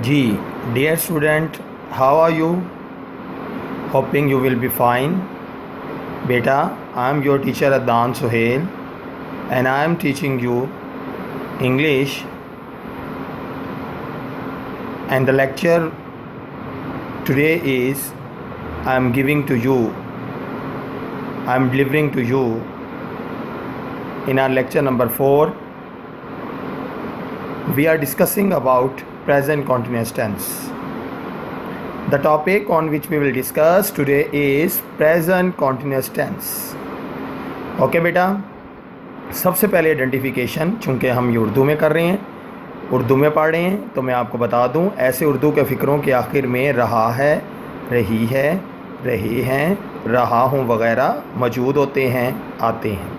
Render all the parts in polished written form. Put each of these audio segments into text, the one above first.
Ji dear student, how are you? Hoping you will be fine. Beta, I am your teacher Adnan Sohail and I am teaching you English, and the lecture today is I am delivering to you in our lecture number 4. We are discussing about present continuous tense. The topic on which we will discuss today is present continuous tense. Okay बेटा, सबसे पहले identification, चूँकि हम ये उर्दू में कर रहे हैं, उर्दू में पढ़ रहे हैं, तो मैं आपको बता दूं, ऐसे उर्दू के फ़िक्रों के आखिर में रहा है, रही है, रहे हैं, रहा हूँ वगैरह मौजूद होते हैं, आते हैं।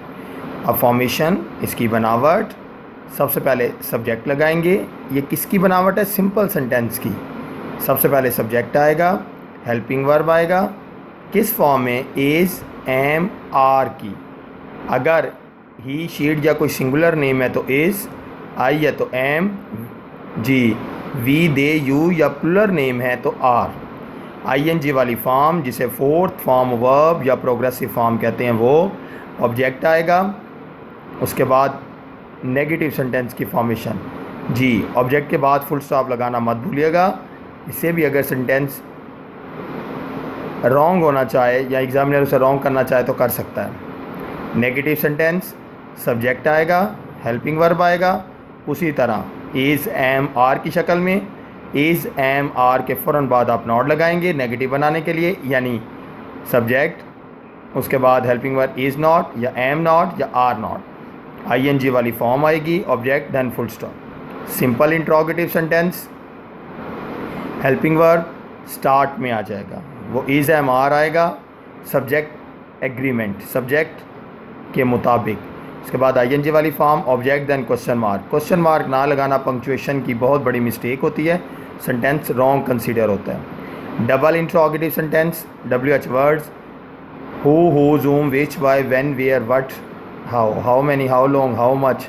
अब फॉर्मेशन, इसकी बनावट, सबसे पहले सब्जेक्ट लगाएंगे। ये किसकी बनावट है? सिंपल सेंटेंस की। सबसे पहले सब्जेक्ट आएगा, हेल्पिंग वर्ब आएगा, किस फॉर्म में? इज़, एम, आर की। अगर ही, शीट या कोई सिंगुलर नेम है तो इज़, आई है तो एम, जी, वी, दे, यू या प्लुरल नेम है तो आर। आईएनजी वाली फॉर्म, जिसे फोर्थ फॉर्म वर्ब या प्रोग्रेसिव फॉर्म कहते हैं, वो ऑब्जेक्ट आएगा। उसके बाद नेगेटिव सेंटेंस की फॉर्मेशन, जी, ऑब्जेक्ट के बाद फुल स्टॉप लगाना मत भूलिएगा। इससे भी अगर सेंटेंस रॉन्ग होना चाहे या एग्जामिनर उसे रॉन्ग करना चाहे तो कर सकता है। नेगेटिव सेंटेंस, सब्जेक्ट आएगा, हेल्पिंग वर्ब आएगा, उसी तरह इज़, एम, आर की शक्ल में। इज़, एम, आर के फ़ौरन बाद आप नॉट लगाएंगे नेगेटिव बनाने के लिए, यानी सब्जेक्ट, उसके बाद हेल्पिंग वर्ब इज़ नॉट या एम नॉट या आर नॉट, आईएनजी वाली फॉर्म आएगी, object, then full stop. Simple interrogative sentence, helping verb start में आ जाएगा, वो इज़, एम, आर आएगा, सब्जेक्ट एग्रीमेंट, सब्जेक्ट के मुताबिक। उसके बाद आईएनजी वाली form, object, then question mark. Question mark ना लगाना पंक्चुएशन की बहुत बड़ी मिस्टेक होती है, सेंटेंस रॉन्ग कंसीडर होता है। Double interrogative sentence, WH words, who, whose, whom, which, why, when, where, what, how many, how long, how much,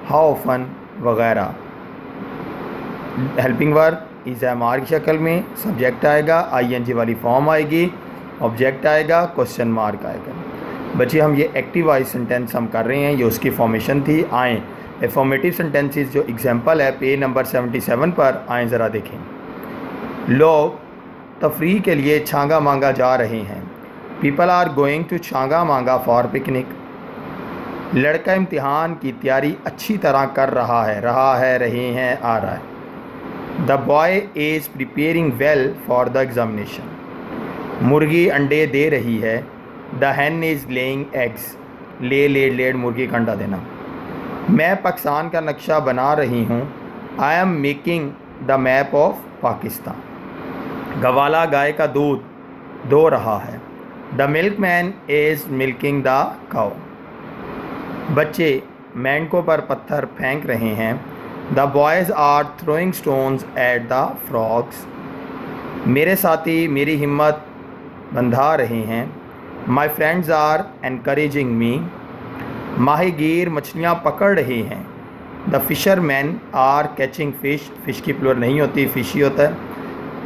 how often वगैरह। Helping verb is, am, are की शक्ल में, सब्जेक्ट आएगा, ING वाली form आएगी, object आएगा, क्वेश्चन मार्क आएगा। बच्चे, हम ये एक्टिव वॉइस सेंटेंस हम कर रहे हैं, ये उसकी फॉर्मेशन थी। आएँ एफॉर्मेटिव सेंटेंसेस जो एग्जांपल है पेज नंबर 77 पर, आएँ ज़रा देखें। लोग तफरीह के लिए छांगा मांगा जा रहे हैं। People are going to Changa Manga for picnic. लड़का इम्तिहान की तैयारी अच्छी तरह कर रहा है, रहे हैं, आ रहा है। The boy is preparing well for the examination. मुर्गी अंडे दे रही है। The hen is laying eggs. Laid मुर्गी का अंडा देना। मैं पाकिस्तान का नक्शा बना रही हूँ। I am making the map of Pakistan. गवाला गाय का दूध दो रहा है। The milk man is milking the cow. बच्चे मेंढकों पर पत्थर फेंक रहे हैं। The boys are throwing stones at the frogs. मेरे साथी मेरी हिम्मत बंधा रहे हैं। My friends are encouraging me. माहीगीर मछलियाँ पकड़ रहे हैं। The fisherman are catching fish. Fish की प्लुरल नहीं होती, फ़िश ही होता है।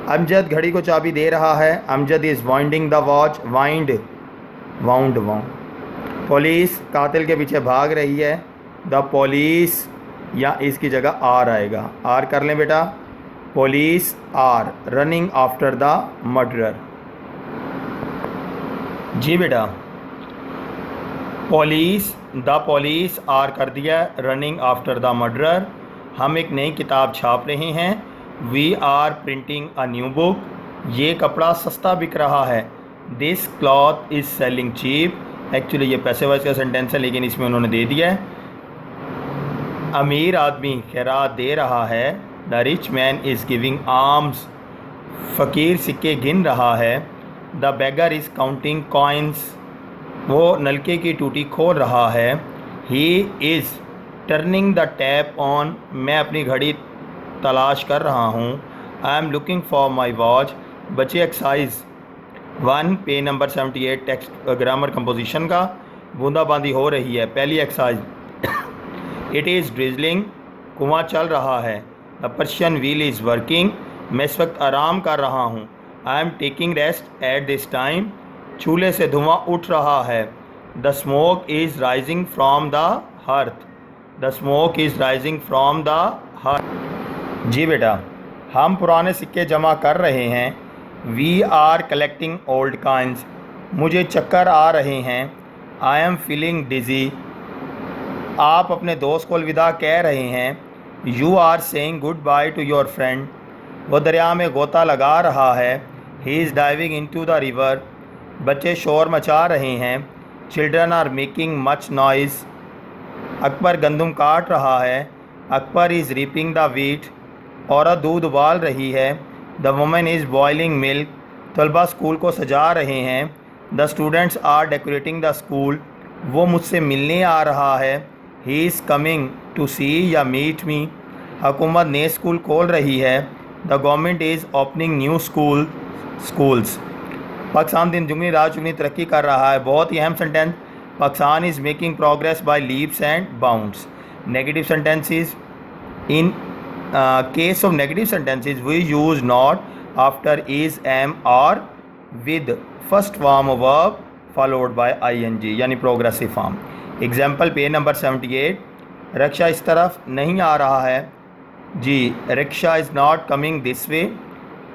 अमजद घड़ी को चाबी दे रहा है। Amjad is winding the watch. Wound. Police कातिल के पीछे भाग रही है। द पुलिस, या इसकी जगह आर आएगा, आर कर लें बेटा। Police are running after the murderer. जी बेटा, द पुलिस आर कर दिया, रनिंग आफ्टर द मर्डरर। हम एक नई किताब छाप रहे हैं। We are printing a new book. ये कपड़ा सस्ता बिक रहा है। This cloth is selling cheap. Actually ये पैसे वाइज का सेंटेंस है, लेकिन इसमें उन्होंने दे दिया है। अमीर आदमी खैरात दे रहा है। The rich man is giving arms. फ़कीर सिक्के गिन रहा है। The beggar is counting coins. वो नलके की टूटी खोल रहा है। He is turning the tap on. मैं अपनी घड़ी तलाश कर रहा हूँ। I am looking for my watch. बच्चे exercise 1 page number 78 text grammar composition का, बूंदाबांदी हो रही है। पहली एक्सरसाइज, इट इज़ ड्रिजलिंग। कुआं चल रहा है। The Persian wheel is working. मैं इस वक्त आराम कर रहा हूँ। I am taking rest at this time. चूल्हे से धुआं उठ रहा है। The smoke is rising from the hearth. The smoke is rising from the hearth. जी बेटा, हम पुराने सिक्के जमा कर रहे हैं। We are collecting old coins. मुझे चक्कर आ रहे हैं। I am feeling dizzy. आप अपने दोस्त को अलविदा कह रहे हैं। You are saying good bye to your friend. वो दरिया में गोता लगा रहा है। He is diving into the river. बच्चे शोर मचा रहे हैं। Children are making much noise. Akbar गंदम काट रहा है। Akbar is reaping the wheat. औरत दूध उबाल रही है। The women is boiling milk. तलबा स्कूल को सजा रहे हैं। The students are decorating the school. वो मुझसे मिलने आ रहा है। ही इज़ कमिंग टू सी या मीट मी। हुकूमत नए स्कूल खोल रही है। The government is opening new schools. Pakistan दिन दुगनी रात चुगनी तरक्की कर रहा है। बहुत ही अहम sentence. Pakistan is making progress by leaps and bounds. Negative sentences. In case of negative sentences we use not, after, is, am or with first form of verb followed by ing यानी progressive form. Example page number 78। रिक्शा इस तरफ नहीं आ रहा है। जी, rickshaw is not coming this way.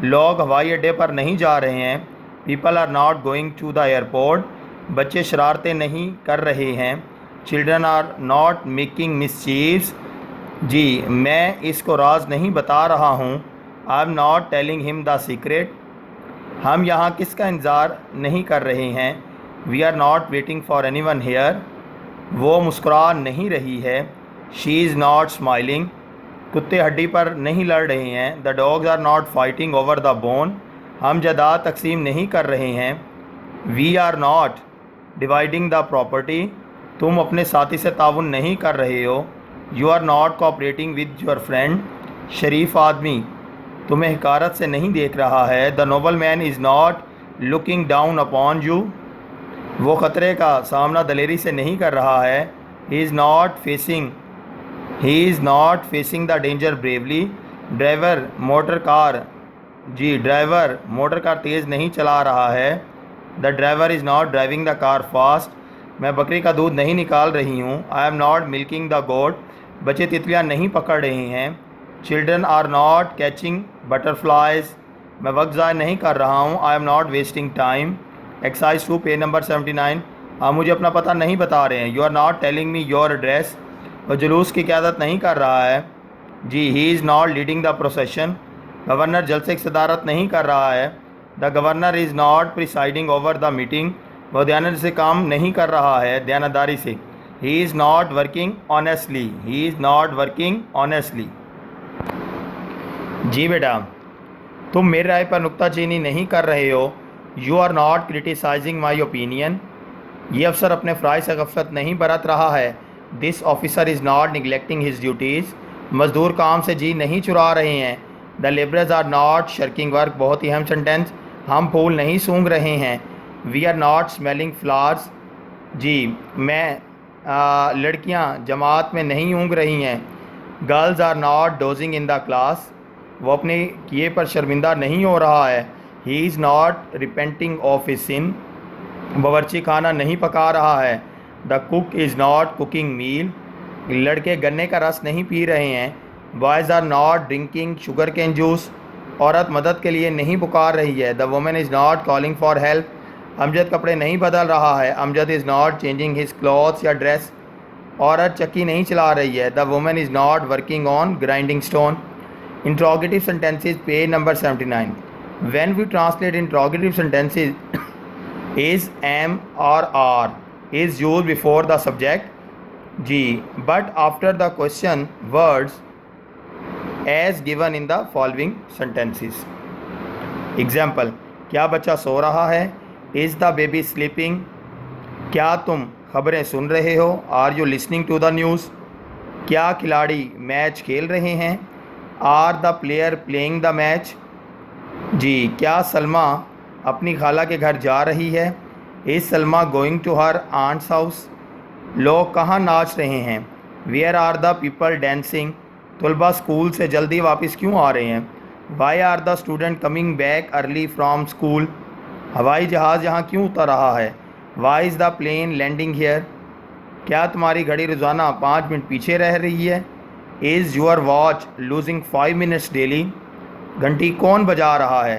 लोग हवाई अड्डे पर नहीं जा रहे हैं। People are not going to the airport. बच्चे शरारतें नहीं कर रहे हैं। चिल्ड्रन आर नॉट मेकिंग मिसचीव्स। जी, मैं इसको राज नहीं बता रहा हूँ। I am not telling him the secret. हम यहाँ किसका इंतज़ार नहीं कर रहे हैं। We are not waiting for anyone here. वो मुस्कुरा नहीं रही है। She is not smiling. कुत्ते हड्डी पर नहीं लड़ रहे हैं। The dogs are not fighting over the bone. हम जायदाद तकसीम नहीं कर रहे हैं। We are not dividing the property. तुम अपने साथी से ताउन नहीं कर रहे हो। You are not cooperating with your friend. शरीफ आदमी तुम्हें हकारत से नहीं देख रहा है। The noble man is not looking down upon you. वो ख़तरे का सामना दलेरी से नहीं कर रहा है। He is not facing the danger bravely. Driver motor car तेज़ नहीं चला रहा है। The driver is not driving the car fast. मैं बकरी का दूध नहीं निकाल रही हूँ। I am not milking the goat. बच्चे तितलियाँ नहीं पकड़ रहे हैं। Children are not catching butterflies. मैं वक्त ज़ाय नहीं कर रहा हूँ। I am not wasting time. Exercise 2 page number 79। आप मुझे अपना पता नहीं बता रहे हैं। You are not telling me your address. वह जुलूस की क़यादत नहीं कर रहा है। जी, he is not leading the procession. Governor जलसे की सदारत नहीं कर रहा है। The governor is not presiding over the meeting. वह दयानत से काम नहीं कर रहा है, दयानतदारी से। He is not working honestly. जी बेटा, तुम मेरी राय पर नुक्ताचीनी नहीं कर रहे हो। You are not criticising my opinion. ये अफसर अपने फ़राइज़ से गफलत नहीं बरत रहा है। This officer is not neglecting his duties. मज़दूर काम से जी नहीं चुरा रहे हैं। The labourers are not shirking work. बहुत ही अहम सेंटेंस। हम फूल नहीं सूंघ रहे हैं। We are not smelling flowers. जी, लड़कियां जमात में नहीं ऊँग रही हैं। Girls are not dozing in the class. वो अपने किए पर शर्मिंदा नहीं हो रहा है। He is not repenting of his sin. बावर्ची खाना नहीं पका रहा है। The cook is not cooking meal. लड़के गन्ने का रस नहीं पी रहे हैं। Boys are not drinking sugar cane juice. औरत मदद के लिए नहीं पुकार रही है। The women is not calling for help. Amjad कपड़े नहीं बदल रहा है। Amjad is not changing his clothes या ड्रेस। औरत चक्की नहीं चला रही है। The women is not working on grinding stone. Interrogative sentences page number 79। When we translate interrogative sentences, is, am और are is use before the subject. जी, but after the question words as given in the following sentences. Example, क्या बच्चा सो रहा है। Is the baby sleeping. क्या तुम खबरें सुन रहे हो। Are you listening to the news. क्या खिलाड़ी मैच खेल रहे हैं। Are the player playing the match. जी, क्या सलमा अपनी खाला के घर जा रही है। Is Salma going to her aunt's house. लोग कहाँ नाच रहे हैं। Where are the people dancing. तलबा स्कूल से जल्दी वापस क्यों आ रहे हैं। Why are the student coming back early from school, हवाई जहाज़ यहाँ क्यों उतर रहा है। Why is the plane landing here, क्या तुम्हारी घड़ी रोज़ाना 5 मिनट पीछे रह रही है। Is your watch losing 5 minutes daily, घंटी कौन बजा रहा है।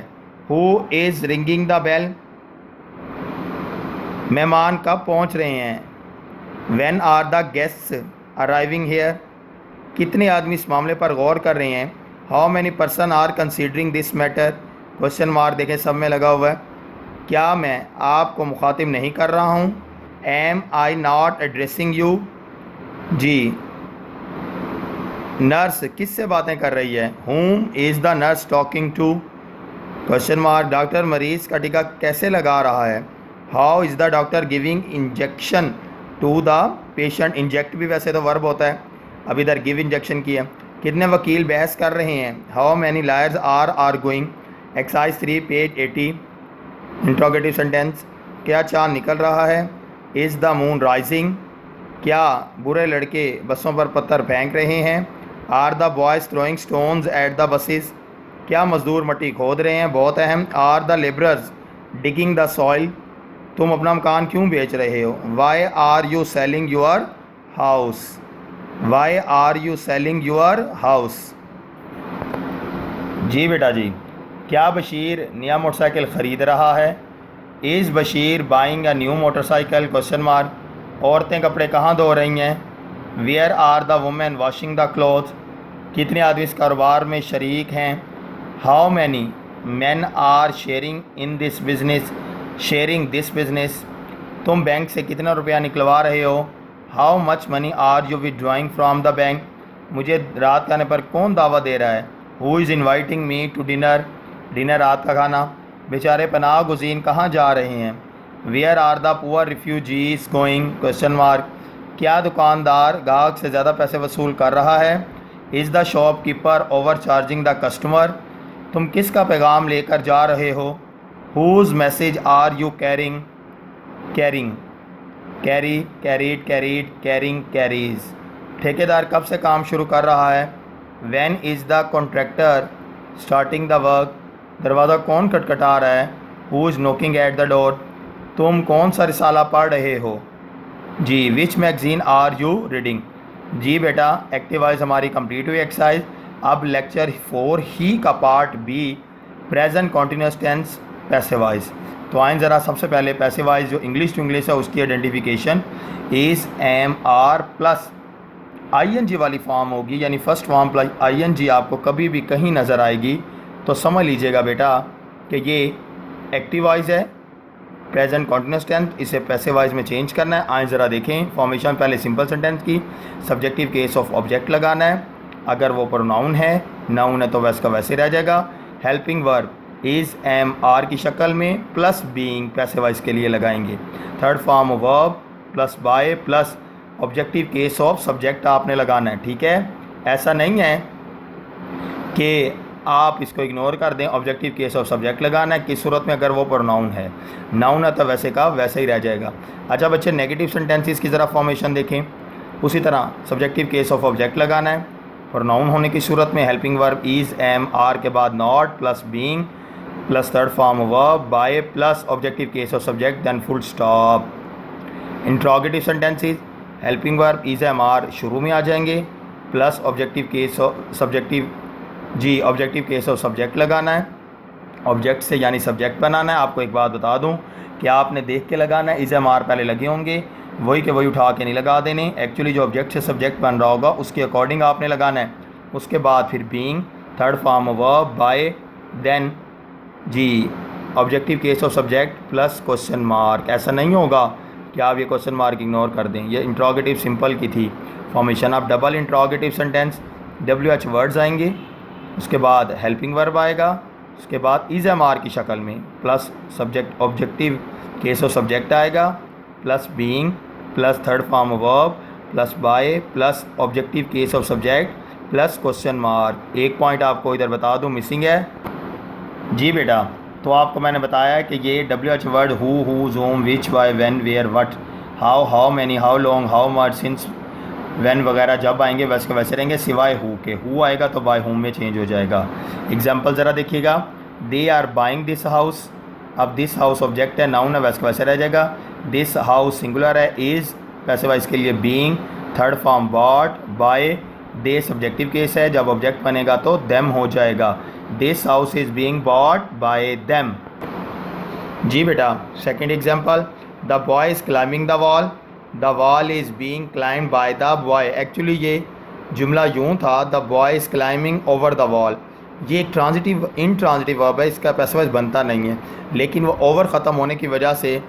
Who is ringing the bell, मेहमान कब पहुँच रहे हैं। When are the guests arriving here, कितने आदमी इस मामले पर गौर कर रहे हैं। How many person are considering this matter, question mark देखें सब में लगा हुआ है। क्या मैं आपको मुखातिब नहीं कर रहा हूँ। Am I not addressing you, जी। नर्स किससे बातें कर रही है। Whom is the nurse talking to, question mark. Doctor मरीज़ का टीका कैसे लगा रहा है। How is the doctor giving injection to the patient, inject भी वैसे तो वर्ब होता है, अब इधर गिव इंजेक्शन की है। कितने वकील बहस कर रहे हैं। How many lawyers are arguing, exercise 3 page 80। Interrogative sentence, क्या चाँद निकल रहा है। इज़ द मून राइजिंग, क्या बुरे लड़के बसों पर पत्थर फेंक रहे हैं। Are the boys throwing stones at the buses, क्या मज़दूर मट्टी खोद रहे हैं, बहुत अहम। आर द लेबरर्स डिगिंग द सॉइल, तुम अपना मकान क्यों बेच रहे हो। Why are you selling your house, why are you selling your house. जी बेटा जी, क्या बशीर नया मोटरसाइकिल ख़रीद रहा है। Is Bashir buying a new motorcycle, question mark. औरतें कपड़े कहाँ धो रही हैं। Where are the women washing the clothes, कितने आदमी इस कारोबार में शरीक हैं। How many man are sharing in this business, sharing this business, तुम बैंक से कितना रुपया निकलवा रहे हो। How much money are you withdrawing from the bank, मुझे रात के आने पर कौन दावा दे रहा है। Who is inviting me to dinner, dinner रात का खाना। बेचारे पनाह गुज़ीन कहाँ जा रहे हैं। Where are the poor refugees going, question mark. क्या दुकानदार गाहक से ज़्यादा पैसे वसूल कर रहा है। Is the shopkeeper overcharging the customer, तुम किसका पैगाम लेकर जा रहे हो। Whose message are you carrying, carrying, carry, carried, carried, carrying, carries. ठेकेदार कब से काम शुरू कर रहा है। When is the contractor starting the work, दरवाज़ा कौन खटखटा रहा है। Who is knocking at the door, तुम कौन सा रिसाला पढ़ रहे हो। जी। Which magazine are you reading. जी बेटा, एक्टिवाइज हमारी कंप्लीट हुई एक्सरसाइज। अब लेक्चर 4 ही का part B, present continuous tense passive voice. तो आए ज़रा सबसे पहले पैसिव वॉइस जो इंग्लिश टू इंग्लिश है उसकी identification. Is am are plus ING वाली फॉर्म होगी, यानी फर्स्ट फॉर्म प्लस आईएनजी आपको कभी भी कहीं नज़र आएगी तो समझ लीजिएगा बेटा कि ये एक्टिव वॉइस है, प्रेजेंट कॉन्टीन्यूअस टेंस, इसे पैसिव वॉइस में चेंज करना है। आए ज़रा देखें फॉर्मेशन। पहले सिंपल सेंटेंस की सब्जेक्टिव केस ऑफ ऑब्जेक्ट लगाना है, अगर वो प्रोनाउन है, नाउन है तो वैसे का वैसे रह जाएगा। Helping verb is am are की शक्ल में प्लस बीइंग पैसिव वॉइस के लिए लगाएंगे। Third form verb plus by plus objective case of subject आपने लगाना है, ठीक है। ऐसा नहीं है कि आप इसको इग्नोर कर दें, ऑब्जेक्टिव केस ऑफ सब्जेक्ट लगाना है किस सूरत में, अगर वो प्रोनाउन है, नाउन है तो वैसे का वैसे ही रह जाएगा। अच्छा बच्चे, नेगेटिव सेंटेंसेस की ज़रा फॉर्मेशन देखें। उसी तरह सब्जेक्टिव केस ऑफ ऑब्जेक्ट लगाना है, प्रोनाउन होने की सूरत में helping verb is am are के बाद not plus being plus third form verb by plus objective case of subject then full stop. Interrogative sentences helping verb is am are शुरू में आ जाएंगे plus objective case of subjective, जी objective case of subject लगाना है, object से यानी subject बनाना है। आपको एक बात बता दूं कि आपने देख के लगाना है, इज़ एम आर पहले लगे होंगे, वही के वही उठा के नहीं लगा देने। एक्चुअली जो ऑब्जेक्ट से सब्जेक्ट बन रहा होगा उसके अकॉर्डिंग आपने लगाना है। उसके बाद फिर being, third form verb by, then जी objective case of subject plus question mark. ऐसा नहीं होगा कि आप ये क्वेश्चन मार्क इग्नोर कर दें। ये इंट्रोगेटिव सिंपल की थी फॉर्मेशन। अब double interrogative sentence WH words आएंगे, उसके बाद हेल्पिंग वर्ब आएगा, उसके बाद इज़ एम आर की शक्ल में plus subject objective case of subject आएगा plus being plus third form verb plus by plus objective case of subject plus question mark. एक पॉइंट आपको इधर बता दूं मिसिंग है। जी बेटा, तो आपको मैंने बताया कि ये WH word who, whose, whom, which, why, when, where, what, how, how many, how long, how much, since, when वगैरह जब आएंगे वैसे के वैसे रहेंगे सिवाय हु के। हु आएगा तो बाय हुम में चेंज हो जाएगा। एग्जाम्पल ज़रा देखिएगा, they are buying this house. अब दिस हाउस ऑब्जेक्ट है, नाउन है, वैसे का वैसे रह जाएगा। दिस हाउस सिंगुलर है, इज़ पैसिव वॉइस के लिए being. Third form bought, by. They subjective case है, जब ऑब्जेक्ट बनेगा तो देम हो जाएगा। This house is being bought by them. जी बेटा, second example, the boy is climbing the wall. The wall is being climb by the boy. Actually ये जुमला यूँ था, the boy is climbing over the wall. ये एक transitive intransitive verb है, इसका पैसिव वॉइस बनता नहीं है, लेकिन वो ओवर ख़त्म होने की वजह से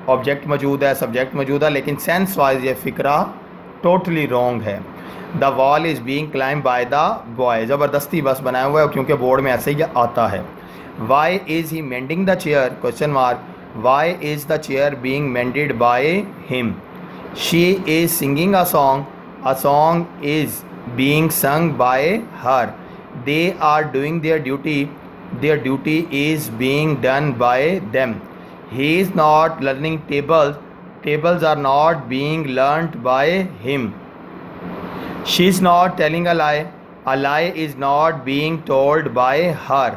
ऑब्जेक्ट मौजूद है, सब्जेक्ट मौजूद है, लेकिन सेंस वाइज ये फ़िक्रा टोटली रॉन्ग है। The wall is being climb by the boy ज़बरदस्ती बस बनाया हुआ है, क्योंकि बोर्ड में ऐसे ही आता है। Why is he mending the chair, question mark. Why is the chair being mended by him. She is singing a song is being sung by her. They are doing their duty is being done by them. He is not learning tables are not being learnt by him. She is not telling a lie is not being told by her.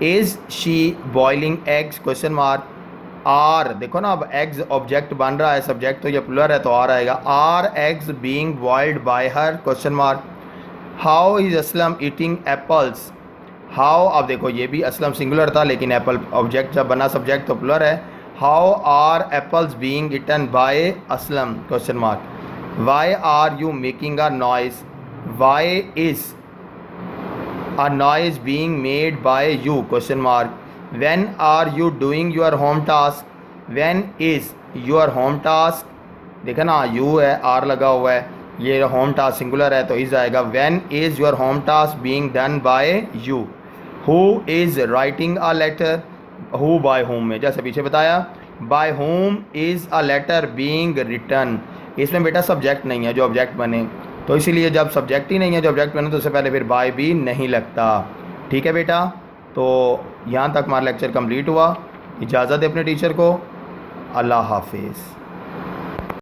Is she boiling eggs, question mark। Are देखो ना, अब eggs object बन रहा है, subject तो ये plural है तो आर आएगा। Are eggs being boiled by her, question mark. How is Aslam eating apples. How, अब देखो ये भी असलम सिंगुलर था, लेकिन एप्पल ऑब्जेक्ट जब बना सब्जेक्ट तो प्लुरल है। How are apples being eaten by Aslam, question mark. Why are you making a noise. Why is a noise being made by you, question mark. When are you doing your home task. When is your home task, देखा ना you है, are लगा हुआ है, ये home task singular है तो is आएगा। When is your home task being done by you. Who is writing a letter, who by whom में जैसे पीछे बताया। By whom is a letter being written. इसमें बेटा सब्जेक्ट नहीं है जो ऑब्जेक्ट बने, तो इसीलिए जब सब्जेक्ट ही नहीं है जो ऑब्जेक्ट बने तो उससे पहले फिर बाय भी नहीं लगता। ठीक है बेटा, तो यहाँ तक हमारा लेक्चर कंप्लीट हुआ। इजाज़त दे अपने टीचर को। अल्लाह हाफिज़।